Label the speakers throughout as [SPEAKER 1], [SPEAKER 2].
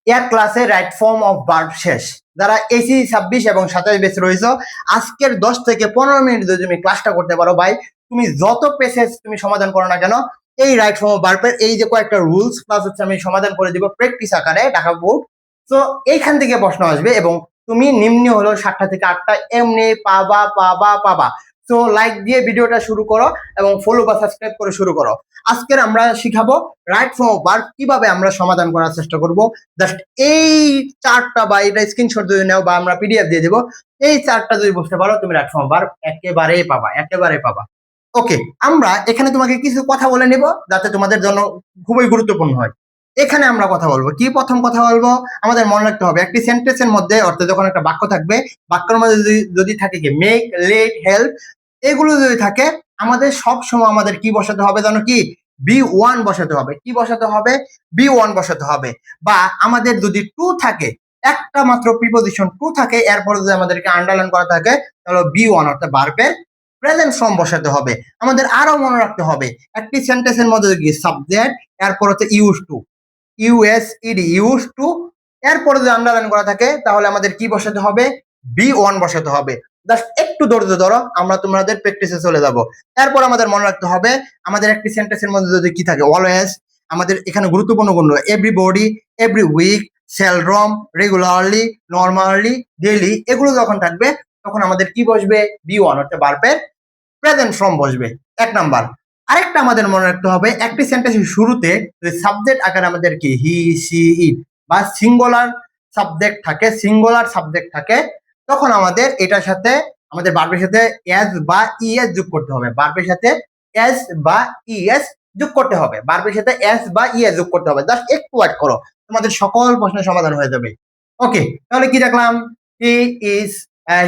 [SPEAKER 1] এক ক্লাসে right form of verb শেষ। যারা এসি 26 এবং 27 বেস রয়েছে, আজকের 10 থেকে 15 মিনিট যদি তুমি ক্লাসটা করতে পারো ভাই, তুমি যত পেসেজ তুমি সমাধান করো না কেন, এই রাইট ফর্ম অফ ভার্বের এই যে কয়েকটা রুলস প্লাস হচ্ছে আমি সমাধান করে দিব প্র্যাকটিস আকারে ঢাকা বোর্ড। তো এইখান থেকে প্রশ্ন আসবে এবং তুমি নিম্ন হলো 7টা থেকে 8টা এমনি পাবা পাবা পাবা। তো লাইক দিয়ে ভিডিওটা শুরু করো এবং ফলো বা সাবস্ক্রাইব করে শুরু করো। আজকের আমরা শিখাবো রাইট ফর্ম অফ ভার্ব কিভাবে আমরা সমাধান করার চেষ্টা করব। জাস্ট এই চারটা বা এটা স্ক্রিনশট যদি নাও বা আমরা পিডিএফ দিয়ে দেবো, এই চারটা যদি বুঝতে পারো তুমি রাইট ফর্ম অফ ভার্ব একেবারেই পাবা, একেবারে পাবা। ওকে, আমরা এখানে তোমাকে কিছু কথা বলে নিব যাতে তোমাদের জন্য খুবই গুরুত্বপূর্ণ হয়। এখানে আমরা কথা বলবো কি, প্রথম কথা বলবো আমাদের মনে রাখতে হবে একটি সেন্টেন্সের মধ্যে অর্থাৎ যখন একটা বাক্য থাকবে, বাক্যের মধ্যে যদি থাকে কি মেক, লেট, হেল্প, এগুলো যদি থাকে আমাদের সব সময় আমাদের কি বসাতে হবে জানো কি, বি1 বসাতে হবে। কি বসাতে হবে? বি1 বসাতে হবে। বা আমাদের যদি টু থাকে, একটা মাত্র প্রিপোজিশন টু থাকে, এরপর যদি আমাদেরকে আন্ডারলাইন করা থাকে তাহলে বি1 অর্থাৎ ভার্বের প্রেজেন্ট ফর্ম বসাতে হবে। আমাদের আরো মনে রাখতে হবে একটি সেন্টেন্সের মধ্যে কি সাবজেক্ট, এরপর হচ্ছে ইউজ টু, ইউএসইডি, ইউজ টু, এরপরে যদি আন্ডারলাইন করা থাকে তাহলে আমাদের কি বসাতে হবে? বি1 বসাতে হবে। জাস্ট একটু ধৈর্য ধরো, আমরা তোমাদের প্র্যাকটিসে চলে যাব। এরপর আমাদের মনে রাখতে হবে আমাদের একটি সেন্টেন্সের মধ্যে যদি কি থাকে অলওয়েজ, আমাদের এখানে গুরুত্বপূর্ণ গুণগুলো everybody, every week, seldom, regularly, normally, daily, এগুলো যখন থাকবে তখন আমাদের কি বসবে? বি1 অর্থাৎ ভার্বের প্রেজেন্ট ফর্ম বসবে। এক নাম্বার। আরেকটা আমাদের মনে রাখতে হবে একটি সেন্টেন্সের শুরুতে সাবজেক্ট আকারে আমাদের কি হি, সি, ইট বা সিঙ্গুলার সাবজেক্ট থাকে, সিঙ্গুলার সাবজেক্ট থাকে, তখন আমাদের এটার সাথে আমাদের ভার্বের সাথে এস বা ইএস যোগ করতে হবে। ভার্বের সাথে এস বা ইএস যোগ করতে হবে। ভার্বের সাথে এস বা ইএস যোগ করতে হবে। জাস্ট একটু ওয়েট করো, তোমাদের সকল প্রশ্নের সমাধান হয়ে যাবে। ওকে, তাহলে কি দেখলাম? হি ইজ,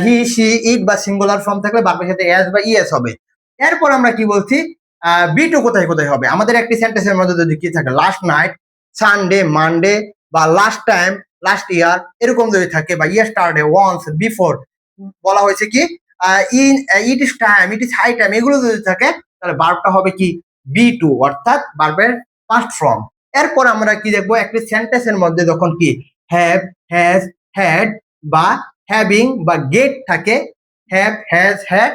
[SPEAKER 1] হি, সি, ইট বা সিঙ্গুলার ফর্ম থাকলে ভার্বের সাথে এস বা ইএস হবে। এরপর আমরা কি বলছি? বি2 কোথায় কোথায় হবে? আমাদের একটি সেন্টেন্সের মধ্যে যদি কি থাকে লাস্ট নাইট, সানডে, মানডে বা লাস্ট টাইম, লাস্ট ইয়ার, এরকম যদি থাকে বা ইয়েস্টারডে, ওয়ান্স, বিফোর, বলা হয়েছে কি in, it is time, it is high time, এগুলো যদি থাকে তাহলে ভার্বটা হবে কি বি2 অর্থাৎ ভার্বের ফার্স্ট ফর্ম। এরপর আমরা কি দেখবো একটি সেন্টেন্সের মধ্যে যখন কি হ্যাভ, হ্যাজ, হ্যাড বা হ্যাভিং বা গেট থাকে, হ্যাভ, হ্যাজ, হ্যাড,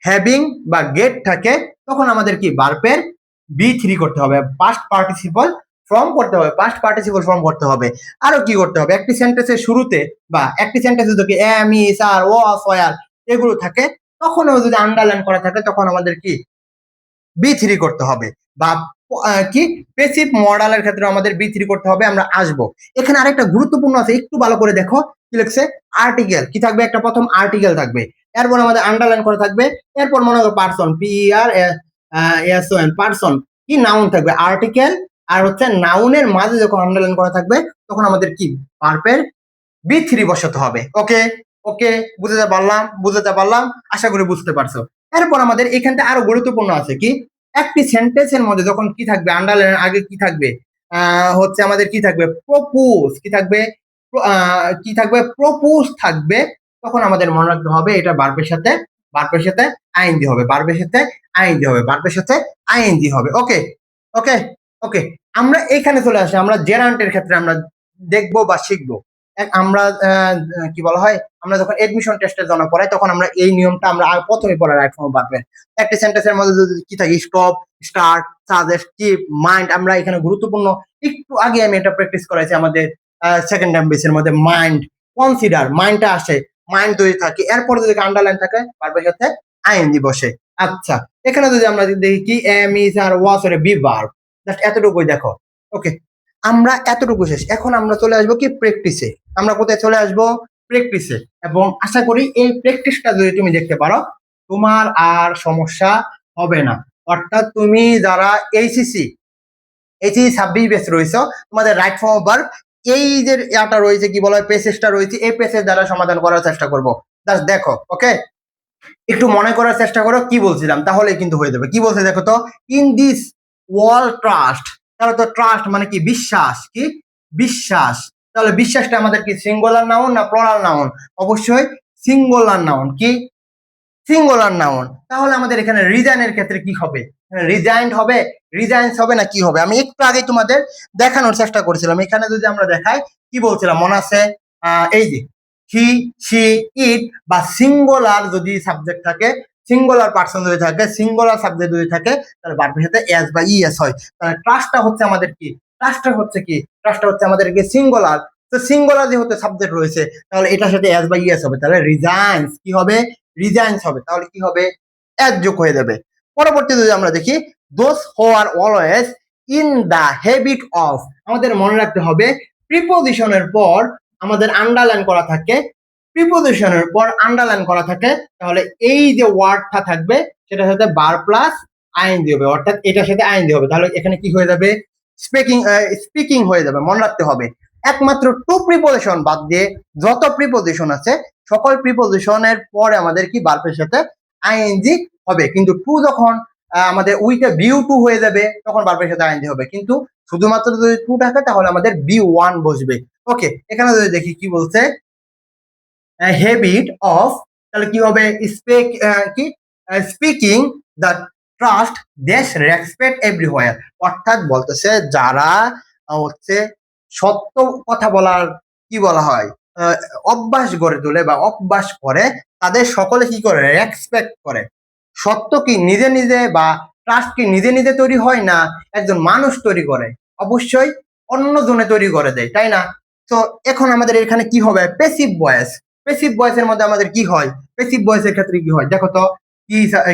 [SPEAKER 1] হ্যাভিং বা গেট থাকে, তখন আমাদের কি ভার্বের বি3 করতে হবে, পাস্ট পার্টিসিপল ফর্ম করতে হবে, পাস্ট পার্টিসিপল ফর্ম করতে হবে। আরো কি করতে হবে? একটি সেন্টেন্সের শুরুতে বা একটি সেন্টেন্সে যদি am, is, are, was, were এগুলো থাকে, তখনও যদি আন্ডারলাইন করা থাকে তখন আমাদের কি বি3 করতে হবে। বা কি পেসিভ মডালের ক্ষেত্রে আমাদের বি3 করতে হবে। আমরা আসবো এখানে আরেকটা গুরুত্বপূর্ণ আছে, একটু ভালো করে দেখো কি লিখছে। আর্টিকেল কি থাকবে? একটা প্রথম আর্টিকেল থাকবে, এরপর আমাদের আন্ডারলাইন করা থাকবে, এরপর মনে করো পারসন, PERSON, পারসন কি নাউন থাকবে আর্টিকেল, আর হচ্ছে নাউনের মাঝে যখন আন্ডারলাইন করা থাকবে তখন আমাদের কি ভার্বের বি3 বসাতে হবে। ওকে, ওকে, বুঝতে পারলাম, বুঝতে পারলাম, আশা করি বুঝতে পারছো। এরপর আমাদের এখানটা আরো গুরুত্বপূর্ণ আছে কি, একটি সেন্টেন্সের মধ্যে যখন কি থাকবে আন্ডারলাইনের আগে কি থাকবে হচ্ছে আমাদের কি থাকবে প্রপোজ, কি থাকবে কি থাকবে প্রপোজ থাকবে, তখন আমাদের মনে রাখতে হবে এটা ভার্বের সাথে, ভার্বের সাথে আইএনজি হবে, ভার্বের সাথে আইএনজি হবে, ভার্বের সাথে আইএনজি হবে। ওকে, ওকে, ওকে, আমরা এখানে চলে আসি, আমরা জেরান্টের ক্ষেত্রে আমরা দেখবো বা শিখবো। আমরা কি বলা হয়, আমরা যখন এডমিশন টেস্টের জন্য পড়াই তখন আমরা এই নিয়মটা আমরা প্রথমে পড়াই রাইট ফর্ম ভার্বের। একটি সেন্টেন্সের মধ্যে যদি কি থাকে stop, start, suggest, keep, mind, আমরা এখানে গুরুত্বপূর্ণ একটু আগে আমি এটা প্র্যাকটিস করাইছি আমাদের সেকেন্ড টাইম বেসের মধ্যে মাইন্ড, কনসিডার, মাইন্ডটা আসে, মাইন্ড যদি থাকে এরপরে যদি আন্ডারলাইন থাকে ভার্বের সাথে আইএনজি বসে। আচ্ছা, এখানে যদি আমরা দেখি কি এম, ইজ, আর, ওয়াজ এর বি ভার্ব, জাস্ট এতটুকুই দেখো। ওকে, আমরা এতটুকু শেষ। এখন আমরা চলে আসবো কি প্র্যাকটিসে। আমরা কোথায় চলে আসবো? প্র্যাকটিসে। এবং আশা করি এই প্র্যাকটিসটা যদি তুমি দেখতে পারো তোমার আর সমস্যা হবে না। অর্থাৎ তুমি যারা এইচএসসি 26 বেস রয়েছে, তোমাদের রাইট ফর্ম অফ ভার্ব এই যে ইয়াটা রয়েছে কি বলা হয় পেসেজটা রয়েছে, এই পেসেজ দ্বারা সমাধান করার চেষ্টা করবো। জাস্ট দেখো। ওকে, একটু মনে করার চেষ্টা করো কি বলছিলাম, তাহলে কিন্তু হয়ে যাবে। কি বলছে দেখো তো, ইন দিস ওয়ার্ল্ড ট্রাস্ট, তাহলে তো ট্রাস্ট মানে কি বিশ্বাস, কি বিশ্বাস, তাহলে বিশ্বাসটা আমাদের কি সিঙ্গুলার নাউন না প্লুরাল নাউন? অবশ্যই সিঙ্গুলার নাউন। কি সিঙ্গুলার নাউন, তাহলে আমাদের এখানে রিজনের ক্ষেত্রে কি হবে? রিজাইন্ড হবে, রিজাইন্স হবে না কি হবে? আমি একটু আগে তোমাদের দেখানোর চেষ্টা করেছিলাম। এখানে যদি আমরা দেখাই কি বলছিলাম মনে আছে? এই যে হি, শি, ইট বা সিঙ্গুলার যদি সাবজেক্ট থাকে, সিঙ্গুলার পার্সন যদি থাকে, সিঙ্গুলার সাবজেক্ট যদি থাকে, তাহলে ভার্বের সাথে এস বা ইএস হয়। তাহলে ট্রাস্টটা হচ্ছে আমাদের কি? ট্রাস্টটা হচ্ছে কি? ট্রাস্টটা হচ্ছে আমাদের কি সিঙ্গুলার। তো সিঙ্গুলার যেহেতু সাবজেক্ট রয়েছে, তাহলে এটার সাথে এস বা ইএস হবে। তাহলে রিজাইন্স কি হবে? রিজাইন্স হবে। তাহলে কি হবে? এস যোগ হয়ে যাবে। পরবর্তী যদি আমরা দেখি those who are always in the habit of, আমাদের মনে রাখতে হবে প্রিপোজিশনের পর আমাদের আন্ডারলাইন করা থাকে, প্রিপোজিশনের পর আন্ডারলাইন করা থাকে, তাহলে এই যে ওয়ার্ডটা থাকবে সেটার সাথে বার প্লাস আইএনজি হবে, অর্থাৎ এটার সাথে আইএনজি হবে। তাহলে এখানে কি হয়ে যাবে? স্পিকিং, স্পিকিং হয়ে যাবে। মনে রাখতে হবে একমাত্র টু প্রিপোজিশন বাদ দিয়ে যত প্রিপোজিশন আছে সকল প্রিপোজিশনের পরে আমাদের কি ভার্বের সাথে আইএনজি হবে। কিন্তু টু যখন আমাদের উইথ বিউ টু হয়ে যাবে তখন ভার্বের সাথে আইএনজি হবে। কিন্তু শুধুমাত্র যদি টু থাকে তাহলে আমাদের বি ওয়ান বসবে। ওকে, এখানে যদি দেখি কি বলছে, হ্যাবিট অফ, তাহলে কি হবে? স্পিক, কি স্পিকিং দ্য ট্রাস্ট দেশ রেসপেক্ট এভরিহোয়ার, অর্থাৎ বলতেছে যারা হচ্ছে সত্য কথা বলার কি বলা হয় অভ্যাস গড়ে তোলে বা অভ্যাস করে, তাদের সকলে কি করে? রেসপেক্ট করে। সত্য কি নিজে নিজে বা ট্রাস্ট কি নিজে নিজে তৈরি হয় না, একজন মানুষ তৈরি করে? অবশ্যই অন্য জনে তৈরি করে দেয়, তাই না? তো এখন আমাদের এখানে কি হবে? Passive voice. প্যাসিভ ভয়েসের মধ্যে আমাদের কি হয়? প্যাসিভ ভয়েসের ক্ষেত্রে কি হয় দেখো তো,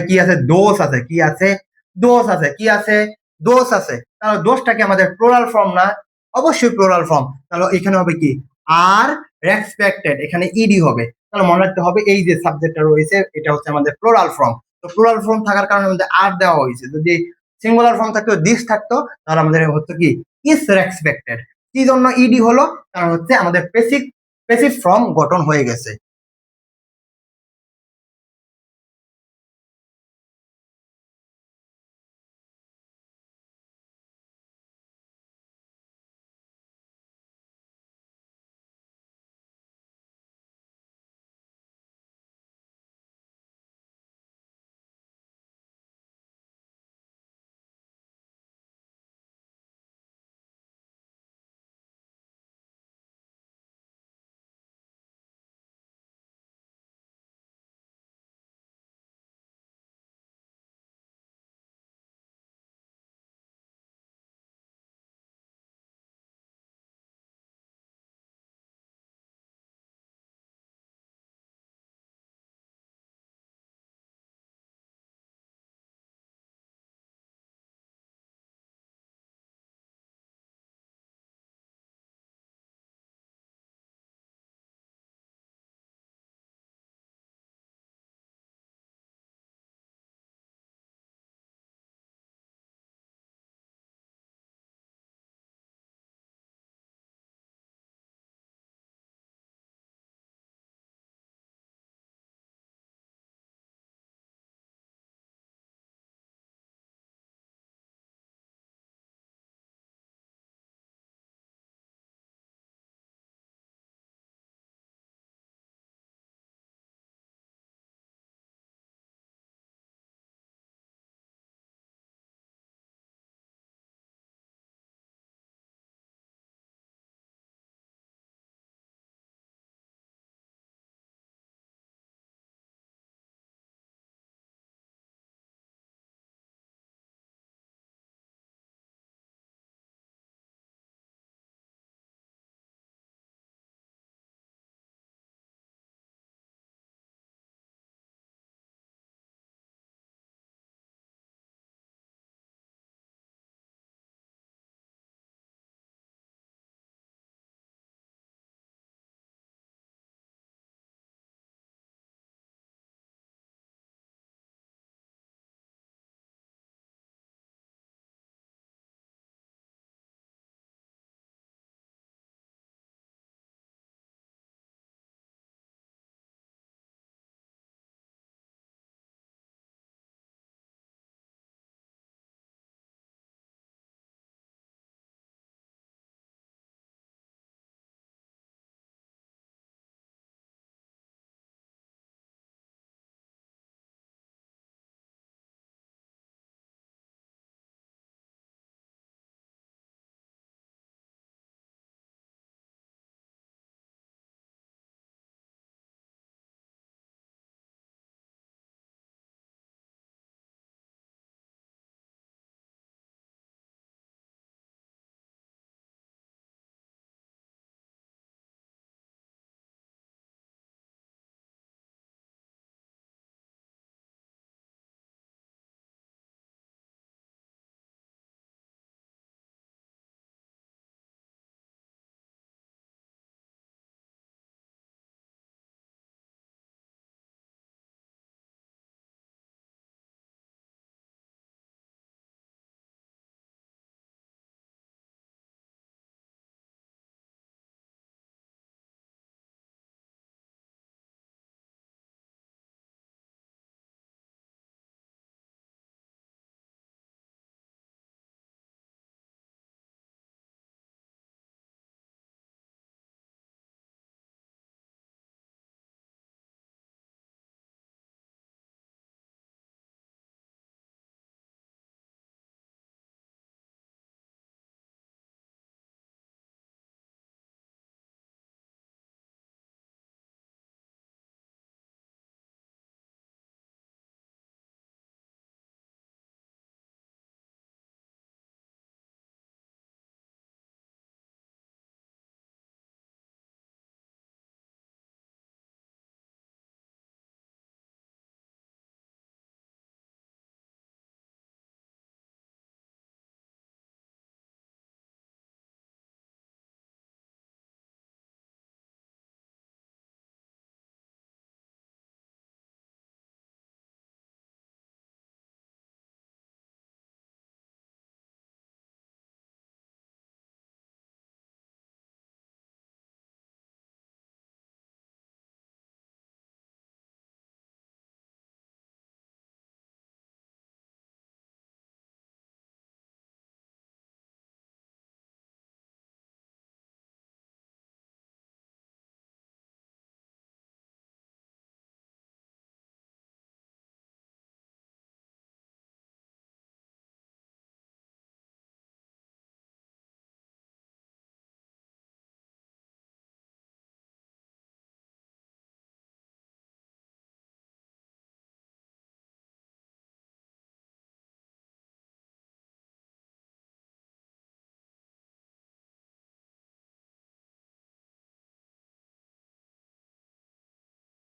[SPEAKER 1] কি আছে? দোষ আছে, কি আছে? দোষ আছে, কি আছে? দোষ আছে। তাহলে দোষটা কি আমাদের প্লুরাল ফর্ম না? অবশ্যই প্লুরাল ফর্ম। তাহলে এখানে হবে কি? আর রেসপেক্টেড, এখানে ইডি হবে। তাহলে মনে রাখতে হবে এই যে সাবজেক্টটা রয়েছে এটা হচ্ছে আমাদের প্লুরাল ফর্ম। তো প্লুরাল ফর্ম থাকার কারণে আমাদের আর দেওয়া হয়েছে। যদি সিঙ্গুলার ফর্ম থাকতো, দিস থাকতো, তাহলে আমাদের হতো কি? Is respected. কি জন্য ইডি হলো? কারণ হচ্ছে আমাদের প্যাসিভ ফর্ম গঠন হয়ে গেছে।